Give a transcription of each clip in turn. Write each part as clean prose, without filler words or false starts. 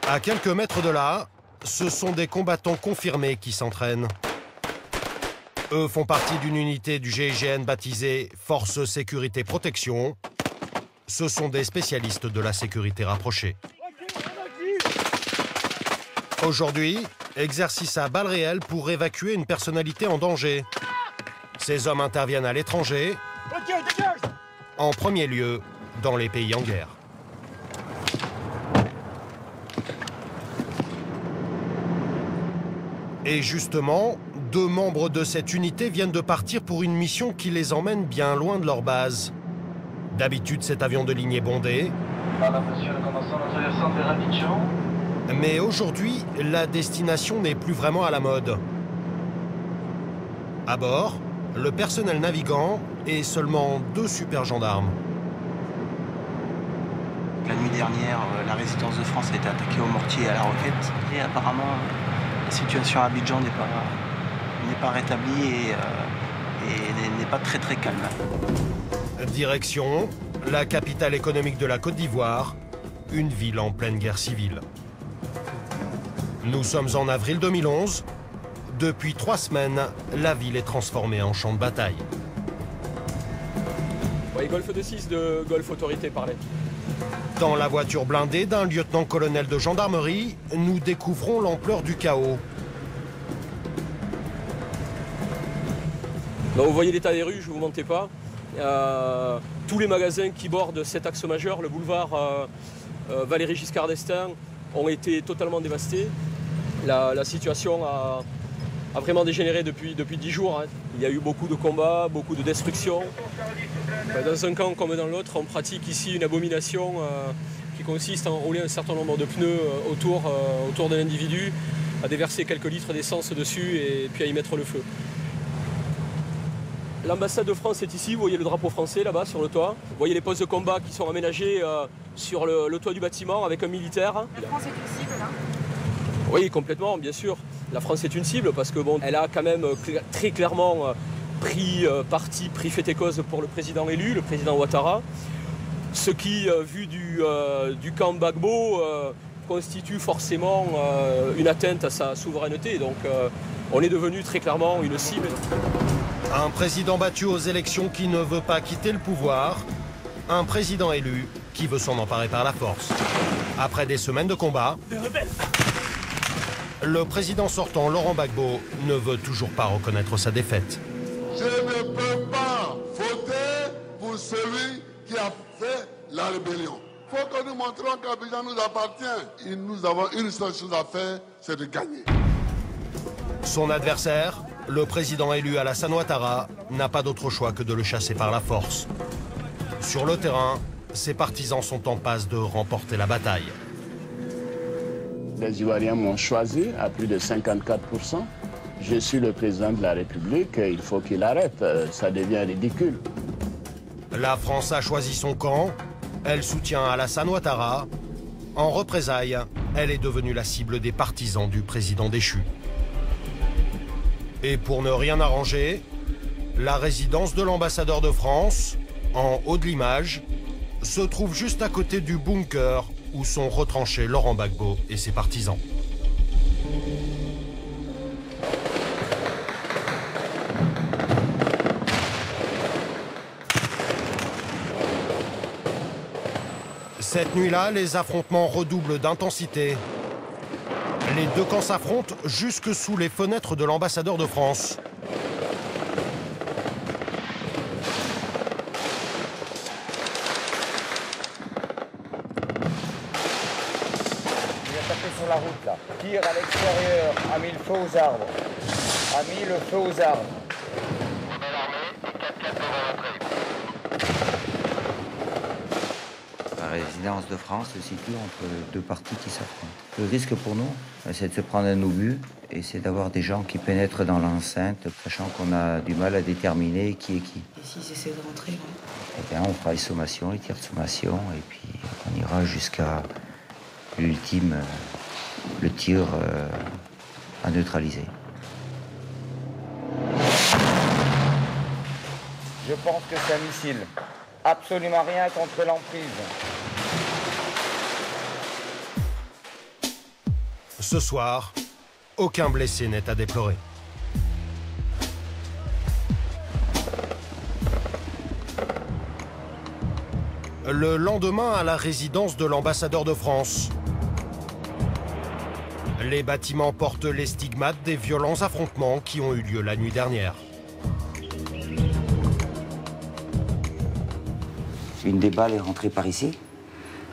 À quelques mètres de là, ce sont des combattants confirmés qui s'entraînent. Eux font partie d'une unité du GIGN baptisée Force Sécurité Protection. Ce sont des spécialistes de la sécurité rapprochée. Aujourd'hui, exercice à balles réelles pour évacuer une personnalité en danger. Ces hommes interviennent à l'étranger, en premier lieu dans les pays en guerre. Et justement, 2 membres de cette unité viennent de partir pour une mission qui les emmène bien loin de leur base. D'habitude, cet avion de ligne est bondé. Mais aujourd'hui, la destination n'est plus vraiment à la mode. À bord, le personnel navigant et seulement 2 super gendarmes. La nuit dernière, la résistance de France a été attaquée au mortier et à la roquette. Et apparemment, la situation à Abidjan n'est pas rétablie et n'est pas très calme. Direction, la capitale économique de la Côte d'Ivoire, une ville en pleine guerre civile. Nous sommes en avril 2011. Depuis 3 semaines, la ville est transformée en champ de bataille. Oui, Golfe de 6 de Golfe Autorité parlait. Dans la voiture blindée d'un lieutenant-colonel de gendarmerie, nous découvrons l'ampleur du chaos. Donc, vous voyez l'état des rues, je ne vous mentais pas. Tous les magasins qui bordent cet axe majeur, le boulevard Valéry Giscard d'Estaing, ont été totalement dévastés. La situation a vraiment dégénéré depuis 10 jours. Hein. Il y a eu beaucoup de combats, beaucoup de destruction. Dans un camp comme dans l'autre, on pratique ici une abomination qui consiste à enrouler un certain nombre de pneus autour d'un individu, à déverser quelques litres d'essence dessus et puis à y mettre le feu. L'ambassade de France est ici, vous voyez le drapeau français là-bas sur le toit. Vous voyez les postes de combat qui sont aménagés sur le toit du bâtiment avec un militaire. La France est une cible là ? Oui, complètement, bien sûr. La France est une cible parce que bon, elle a quand même très clairement pris fait et cause pour le président élu, le président Ouattara. Ce qui, vu du camp Gbagbo, constitue forcément une atteinte à sa souveraineté. Donc on est devenu très clairement une cible. Un président battu aux élections qui ne veut pas quitter le pouvoir. Un président élu qui veut s'en emparer par la force. Après des semaines de combat, le président sortant, Laurent Gbagbo, ne veut toujours pas reconnaître sa défaite. Je ne peux pas voter pour celui qui a fait la rébellion. Il faut que nous montrions qu'Abidjan nous appartient. Et nous avons une seule chose à faire, c'est de gagner. Son adversaire, le président élu Alassane Ouattara, n'a pas d'autre choix que de le chasser par la force. Sur le terrain, ses partisans sont en passe de remporter la bataille. Les Ivoiriens m'ont choisi à plus de 54%. Je suis le président de la République, il faut qu'il arrête, ça devient ridicule. La France a choisi son camp, elle soutient Alassane Ouattara. En représailles, elle est devenue la cible des partisans du président déchu. Et pour ne rien arranger, la résidence de l'ambassadeur de France, en haut de l'image, se trouve juste à côté du bunker où sont retranchés Laurent Gbagbo et ses partisans. Cette nuit-là, les affrontements redoublent d'intensité. Les 2 camps s'affrontent jusque sous les fenêtres de l'ambassadeur de France. Il a tapé sur la route là. Tire à l'extérieur, a mis le feu aux arbres. A mis le feu aux arbres. La résidence de France se situe entre 2 parties qui s'affrontent. Le risque pour nous, c'est de se prendre un obus et c'est d'avoir des gens qui pénètrent dans l'enceinte, sachant qu'on a du mal à déterminer qui est qui. Et s'ils essaient de rentrer là ? Eh bien, on fera les sommations, les tirs de sommation, et puis on ira jusqu'à l'ultime, le tir à neutraliser. Je pense que c'est un missile. Absolument rien contre l'emprise. Ce soir, aucun blessé n'est à déplorer. Le lendemain, à la résidence de l'ambassadeur de France, les bâtiments portent les stigmates des violents affrontements qui ont eu lieu la nuit dernière. Une des balles est rentrée par ici.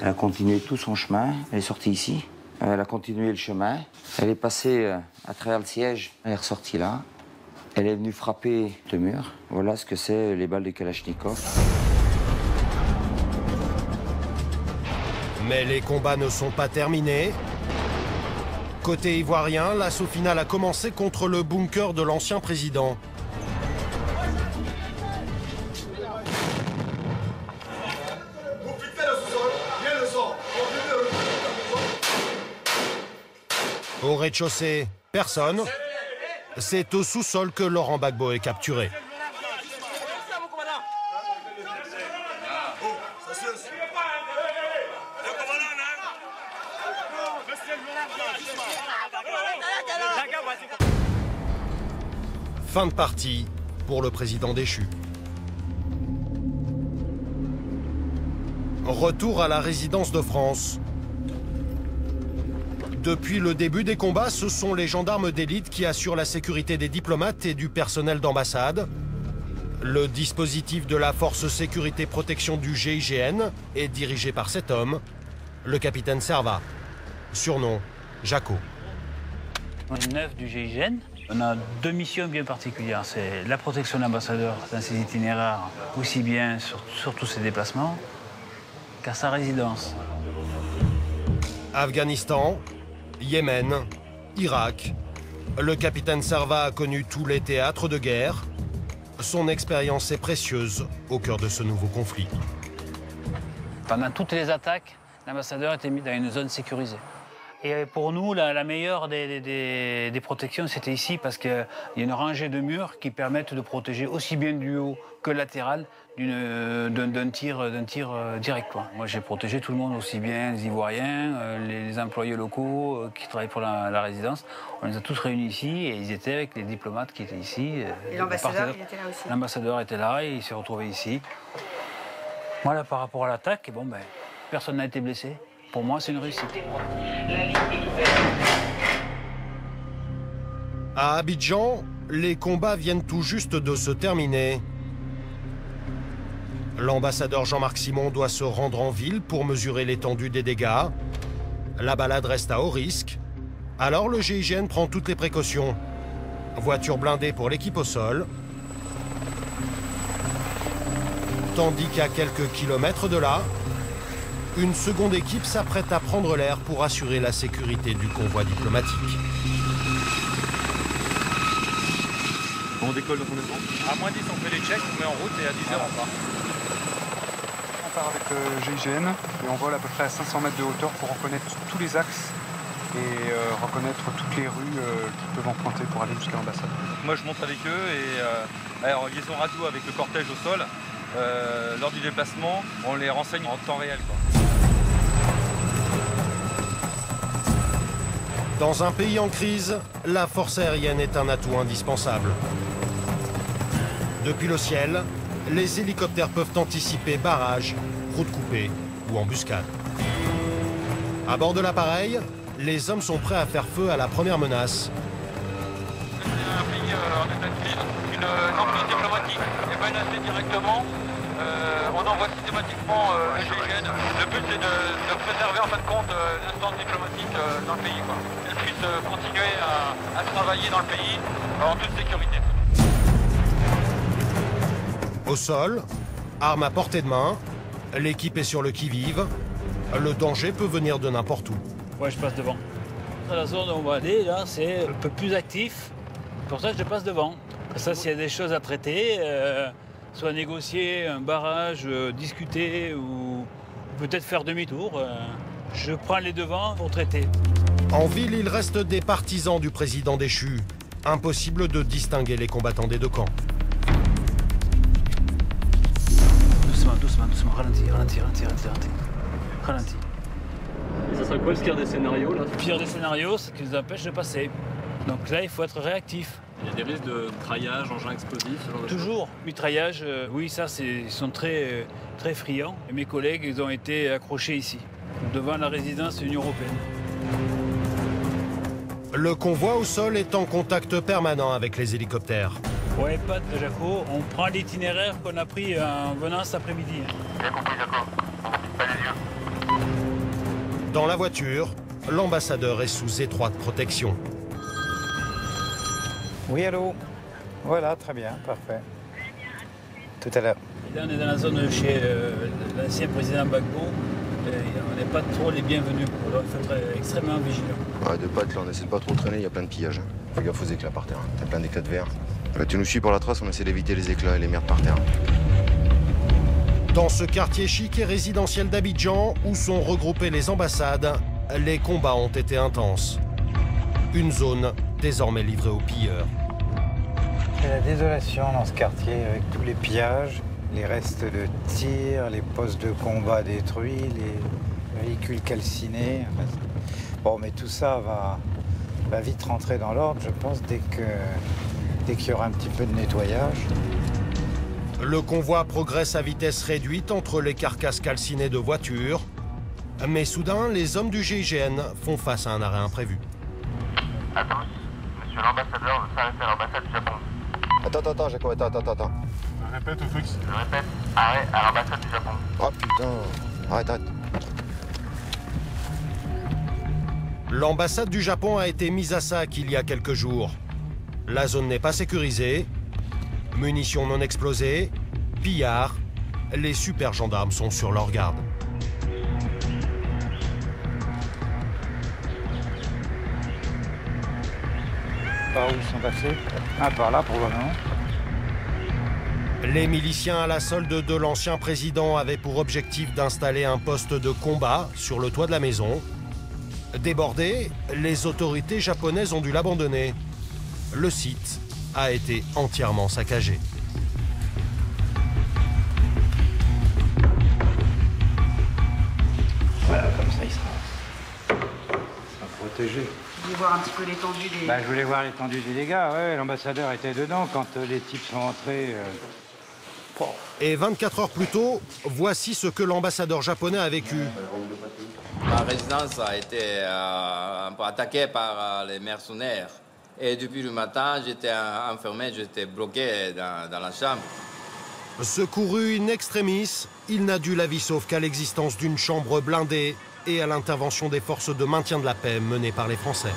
Elle a continué tout son chemin. Elle est sortie ici. Elle a continué le chemin. Elle est passée à travers le siège. Elle est ressortie là. Elle est venue frapper le mur. Voilà ce que c'est les balles de Kalachnikov. Mais les combats ne sont pas terminés. Côté ivoirien, l'assaut final a commencé contre le bunker de l'ancien président. Au rez-de-chaussée, personne. C'est au sous-sol que Laurent Gbagbo est capturé. Fin de partie pour le président déchu. Retour à la résidence de France. Depuis le début des combats, ce sont les gendarmes d'élite qui assurent la sécurité des diplomates et du personnel d'ambassade. Le dispositif de la force sécurité protection du GIGN est dirigé par cet homme, le capitaine Serva, surnom Jaco. On est 9 du GIGN. On a deux missions bien particulières. C'est la protection de l'ambassadeur dans ses itinéraires, aussi bien sur tous ses déplacements qu'à sa résidence. Afghanistan, Yémen, Irak. Le capitaine Serva a connu tous les théâtres de guerre. Son expérience est précieuse au cœur de ce nouveau conflit. Pendant toutes les attaques, l'ambassadeur était mis dans une zone sécurisée. Et pour nous, la meilleure des protections, c'était ici, parce qu'il y a une rangée de murs qui permettent de protéger aussi bien du haut que latéral d'un tir direct, quoi. Moi, j'ai protégé tout le monde, aussi bien les Ivoiriens, les employés locaux qui travaillent pour la résidence. On les a tous réunis ici et ils étaient avec les diplomates qui étaient ici. Et l'ambassadeur, il était là aussi. L'ambassadeur était là et il s'est retrouvé ici. Voilà, par rapport à l'attaque, bon, ben, personne n'a été blessé. Pour moi, c'est une réussite. À Abidjan, les combats viennent tout juste de se terminer. L'ambassadeur Jean-Marc Simon doit se rendre en ville pour mesurer l'étendue des dégâts. La balade reste à haut risque. Alors le GIGN prend toutes les précautions. Voiture blindée pour l'équipe au sol. Tandis qu'à quelques kilomètres de là, une seconde équipe s'apprête à prendre l'air pour assurer la sécurité du convoi diplomatique. On décolle dans combien de temps? À moins 10, on fait les checks, on met en route et à 10h on part. On part avec le GIGN et on vole à peu près à 500 mètres de hauteur pour reconnaître tous les axes et reconnaître toutes les rues qui peuvent emprunter pour aller jusqu'à l'ambassade. Moi je monte avec eux et en liaison radio avec le cortège au sol. Lors du déplacement, on les renseigne en temps réel, quoi. Dans un pays en crise, la force aérienne est un atout indispensable. Depuis le ciel, les hélicoptères peuvent anticiper barrages, routes coupées ou embuscades. À bord de l'appareil, les hommes sont prêts à faire feu à la première menace. C'est un pays en état de crise, une emprise diplomatique est menacée directement. On envoie systématiquement le GIGN. Le but c'est de préserver en fin de compte l'instance diplomatique dans le pays, quoi. Qu'elle puisse continuer à travailler dans le pays en toute sécurité. Au sol, armes à portée de main, l'équipe est sur le qui-vive. Le danger peut venir de n'importe où. Ouais, je passe devant. La zone où on va aller, là, c'est un peu plus actif. Pour ça, je passe devant. Ça, s'il y a des choses à traiter, soit négocier un barrage, discuter ou peut-être faire demi-tour, je prends les devants pour traiter. En ville, il reste des partisans du président déchu. Impossible de distinguer les combattants des deux camps. Doucement, doucement, doucement, ralentis. Ça serait quoi le pire des scénarios là? Le pire des scénarios, c'est qu'ils nous empêchent de passer. Donc là, il faut être réactif. Il y a des risques de mitraillage, engins explosifs, ce genre de Toujours. Mitraillage, oui, ça, ils sont très friands. Et mes collègues, ils ont été accrochés ici, devant la résidence de l'Union européenne. Le convoi au sol est en contact permanent avec les hélicoptères. Ouais, Pat, Jaco, on prend l'itinéraire qu'on a pris en venant cet après-midi. Bien compris, Jaco. On ne quitte pas les yeux. Dans la voiture, l'ambassadeur est sous étroite protection. Oui, allô? Voilà, très bien, parfait. Tout à l'heure. Là, on est dans la zone chez l'ancien président Gbagbo. On n'est pas trop les bienvenus. Alors, il faut être extrêmement vigilant. Ouais, de Pat, là, on essaie de pas trop traîner, il y a plein de pillages. Fais gaffe aux éclats par terre, t'as plein d'éclats de verre. Là, tu nous suis pour la trace, on essaie d'éviter les éclats et les merdes par terre. Dans ce quartier chic et résidentiel d'Abidjan, où sont regroupées les ambassades, les combats ont été intenses. Une zone désormais livrée aux pilleurs. C'est la désolation dans ce quartier avec tous les pillages, les restes de tirs, les postes de combat détruits, les véhicules calcinés. Bon, mais tout ça va vite rentrer dans l'ordre, je pense, dès qu'il y aura un petit peu de nettoyage. Le convoi progresse à vitesse réduite entre les carcasses calcinées de voitures. Mais soudain, les hommes du GIGN font face à un arrêt imprévu. À tous, monsieur l'ambassadeur veut s'arrêter à l'ambassade du Japon. Attends, Jaco, attends. Répète au fixe. Je répète, arrêt à l'ambassade du Japon. Oh putain, arrête. L'ambassade du Japon a été mise à sac il y a quelques jours. La zone n'est pas sécurisée. Munitions non explosées, pillards, les super gendarmes sont sur leur garde. Par où ils sont passés? Ah, par là, probablement. Les miliciens à la solde de l'ancien président avaient pour objectif d'installer un poste de combat sur le toit de la maison. Débordées, les autorités japonaises ont dû l'abandonner. Le site a été entièrement saccagé. Voilà, comme ça, il sera protégé. Vous voulez voir un petit peu l'étendue des... Je voulais voir l'étendue des dégâts, ouais. L'ambassadeur était dedans quand les types sont entrés. Et 24 heures plus tôt, voici ce que l'ambassadeur japonais a vécu. Ma résidence a été un peu attaquée par les mercenaires. Et depuis le matin, j'étais enfermé, j'étais bloqué dans la chambre. Secouru in extremis, il n'a dû la vie sauf qu'à l'existence d'une chambre blindée et à l'intervention des forces de maintien de la paix menées par les Français.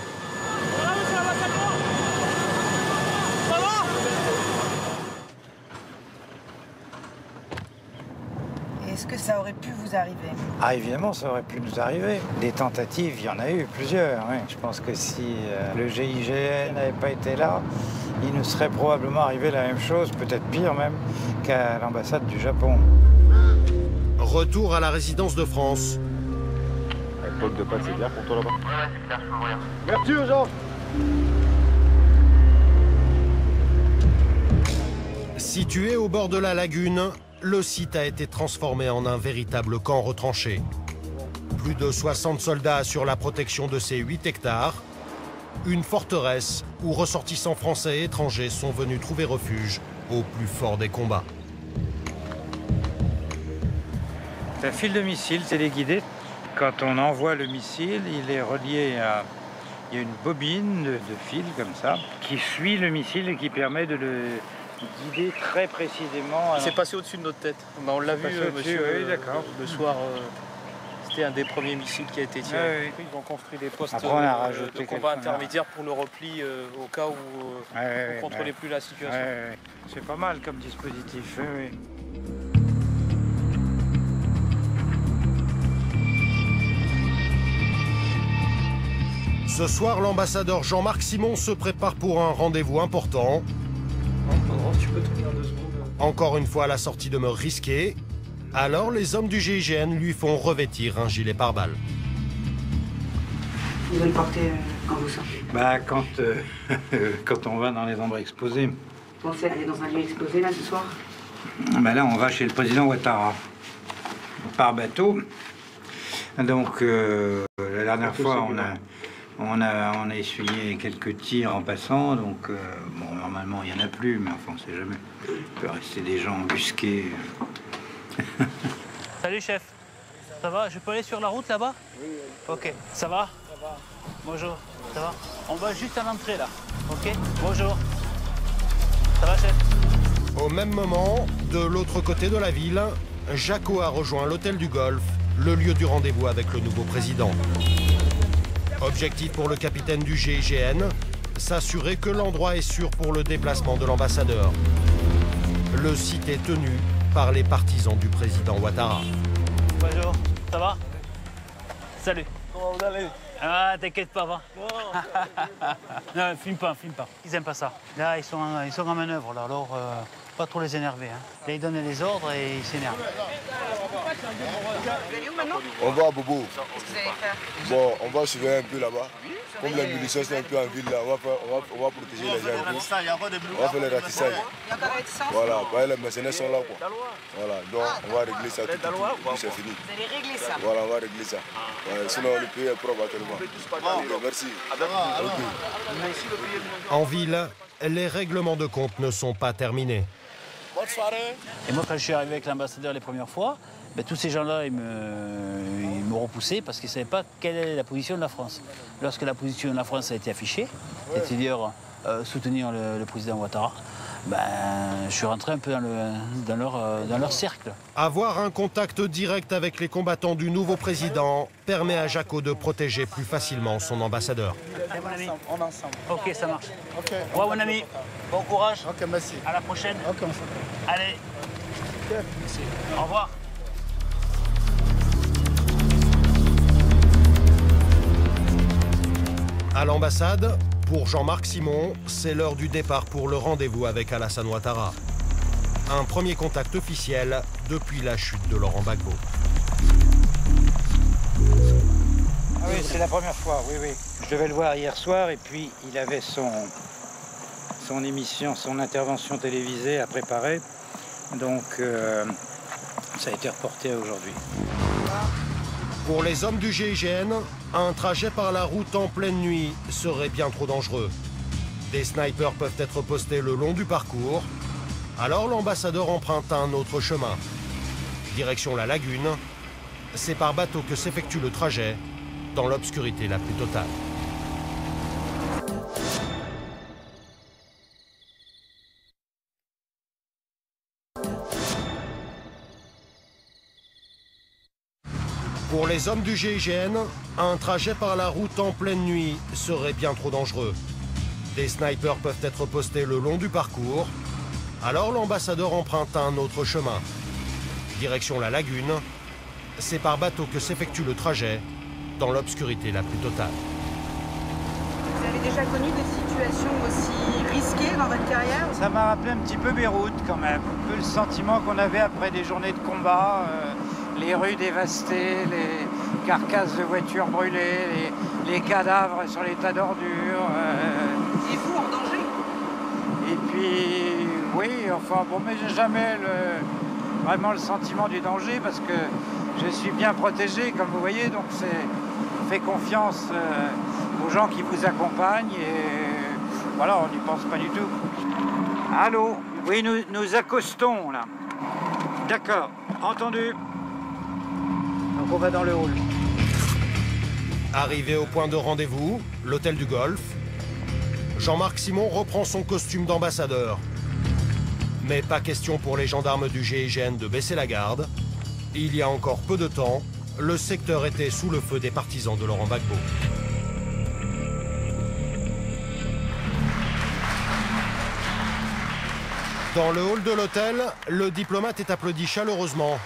Est-ce que ça aurait pu vous arriver? Ah, évidemment, ça aurait pu nous arriver. Des tentatives, il y en a eu plusieurs. Oui. Je pense que si le GIGN n'avait pas été là, il nous serait probablement arrivé la même chose, peut-être pire même, qu'à l'ambassade du Japon. Retour à la résidence de France. Avec bloc de pâte, c'est clair pour toi là-bas? Ouais, c'est clair, je peux ouvrir. Merci aux gens. Situé au bord de la lagune, le site a été transformé en un véritable camp retranché. Plus de 60 soldats assurent la protection de ces 8 hectares. Une forteresse où ressortissants français et étrangers sont venus trouver refuge au plus fort des combats. Un fil de missile téléguidé. Quand on envoie le missile, il est relié à... Il y a une bobine de fil comme ça qui suit le missile et qui permet de le guider très précisément. Il s'est passé au-dessus de notre tête. On l'a vu, monsieur, oui, d'accord. Le soir. C'était un des premiers missiles qui a été tiré. Oui, oui. Ils ont construit des postes Après, on a rajouté de combat intermédiaires pour le repli au cas où on ne contrôlait plus la situation. C'est pas mal comme dispositif. Oui. Ce soir, l'ambassadeur Jean-Marc Simon se prépare pour un rendez-vous important. Tu peux tenir 2 secondes. Encore une fois, la sortie demeure risquée. Alors, les hommes du GIGN lui font revêtir un gilet pare-balles. Vous allez le porter quand vous sortez? Quand on va dans les endroits exposés. Vous pensez aller dans un lieu exposé là ce soir? Là, on va chez le président Ouattara. Par bateau. Donc, la dernière fois, on a essuyé quelques tirs en passant, donc bon, normalement il n'y en a plus, mais enfin on ne sait jamais. Il peut rester des gens embusqués. Salut chef, ça va? Je peux aller sur la route là-bas? Oui. Ok, ça va? Ça va. Bonjour, ça va? On va juste à l'entrée là, ok? Bonjour. Ça va chef? Au même moment, de l'autre côté de la ville, Jaco a rejoint l'hôtel du Golfe, le lieu du rendez-vous avec le nouveau président. Objectif pour le capitaine du GIGN, s'assurer que l'endroit est sûr pour le déplacement de l'ambassadeur. Le site est tenu par les partisans du président Ouattara. Bonjour, ça va? Salut. Comment vous allez? Ah, t'inquiète pas, va. Non, filme pas. Ils aiment pas ça. Là, ils sont en manœuvre, là, alors pas trop les énerver. Hein. Là, ils donnent les ordres et ils s'énervent. Vous allez où maintenant? On va à Bobo. Qu'est-ce que vous allez faire? Bon, on va surveiller un peu là-bas. Comme les munitions sont un peu en ville, là, on va protéger les gens un peu. On va faire les ratissages. Il y a encore des réticences? Voilà, les mercenaires sont là, quoi. Voilà, donc on va régler ça tout, c'est fini. Vous allez régler ça? Voilà, on va régler ça. Ouais, sinon, le pays est propre actuellement. Okay, merci. En ville, les règlements de compte ne sont pas terminés. Et moi, quand je suis arrivé avec l'ambassadeur les premières fois, ben, tous ces gens-là, ils me repoussaient parce qu'ils ne savaient pas quelle est la position de la France. Lorsque la position de la France a été affichée, c'est-à-dire soutenir le président Ouattara, ben, je suis rentré un peu dans leur cercle. Avoir un contact direct avec les combattants du nouveau président permet à Jaco de protéger plus facilement son ambassadeur. Hey, mon ami. On est ensemble. Ok, ça marche. Ok. Ouais, mon ami. Bon courage. Ok, merci. À la prochaine. Ok, on s'entend. Allez. Merci. Au revoir. À l'ambassade, pour Jean-Marc Simon, c'est l'heure du départ pour le rendez-vous avec Alassane Ouattara. Un premier contact officiel depuis la chute de Laurent Gbagbo. Ah oui, c'est la première fois, oui. Je devais le voir hier soir et puis il avait son émission, son intervention télévisée à préparer. Donc ça a été reporté à aujourd'hui. Pour les hommes du GIGN, un trajet par la route en pleine nuit serait bien trop dangereux. Des snipers peuvent être postés le long du parcours, alors l'ambassadeur emprunte un autre chemin. Direction la lagune, c'est par bateau que s'effectue le trajet, dans l'obscurité la plus totale. Pour les hommes du GIGN, un trajet par la route en pleine nuit serait bien trop dangereux. Des snipers peuvent être postés le long du parcours, alors l'ambassadeur emprunte un autre chemin. Direction la lagune, c'est par bateau que s'effectue le trajet, dans l'obscurité la plus totale. Vous avez déjà connu des situations aussi risquées dans votre carrière? Ça m'a rappelé un petit peu Beyrouth quand même. Un peu le sentiment qu'on avait après des journées de combat. Les rues dévastées, les carcasses de voitures brûlées, les cadavres sur les tas d'ordures. Et vous en danger? Et puis, oui, enfin bon, mais j'ai jamais vraiment le sentiment du danger parce que je suis bien protégé, comme vous voyez, donc on fait confiance aux gens qui vous accompagnent et voilà, on n'y pense pas du tout. Allô? Oui, nous accostons là. D'accord, entendu. Donc on va dans le hall. Arrivé au point de rendez-vous, l'hôtel du Golfe, Jean-Marc Simon reprend son costume d'ambassadeur. Mais pas question pour les gendarmes du GIGN de baisser la garde. Il y a encore peu de temps, le secteur était sous le feu des partisans de Laurent Gbagbo. Dans le hall de l'hôtel, le diplomate est applaudi chaleureusement.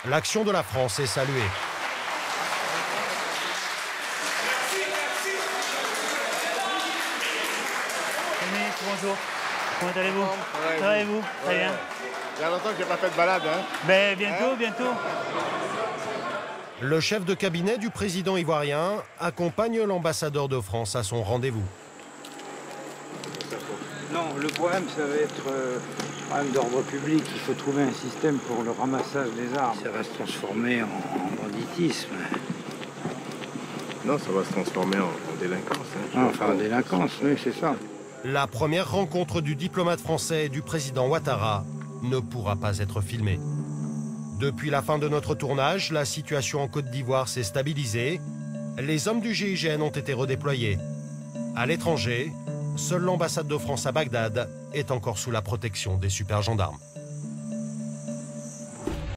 L'action de la France est saluée. Bonjour, comment allez-vous? Ça va et vous? Très bien. Il y a longtemps que j'ai pas fait de balade, hein? Ben, bientôt. Le chef de cabinet du président ivoirien accompagne l'ambassadeur de France à son rendez-vous. Non, le problème, ça va être un problème d'ordre public. Il faut trouver un système pour le ramassage des armes. Ça va se transformer en banditisme. Non, ça va se transformer en délinquance. Hein. Enfin, en délinquance, oui, c'est ça. La première rencontre du diplomate français et du président Ouattara ne pourra pas être filmée. Depuis la fin de notre tournage, la situation en Côte d'Ivoire s'est stabilisée. Les hommes du GIGN ont été redéployés. À l'étranger, seule l'ambassade de France à Bagdad est encore sous la protection des super gendarmes.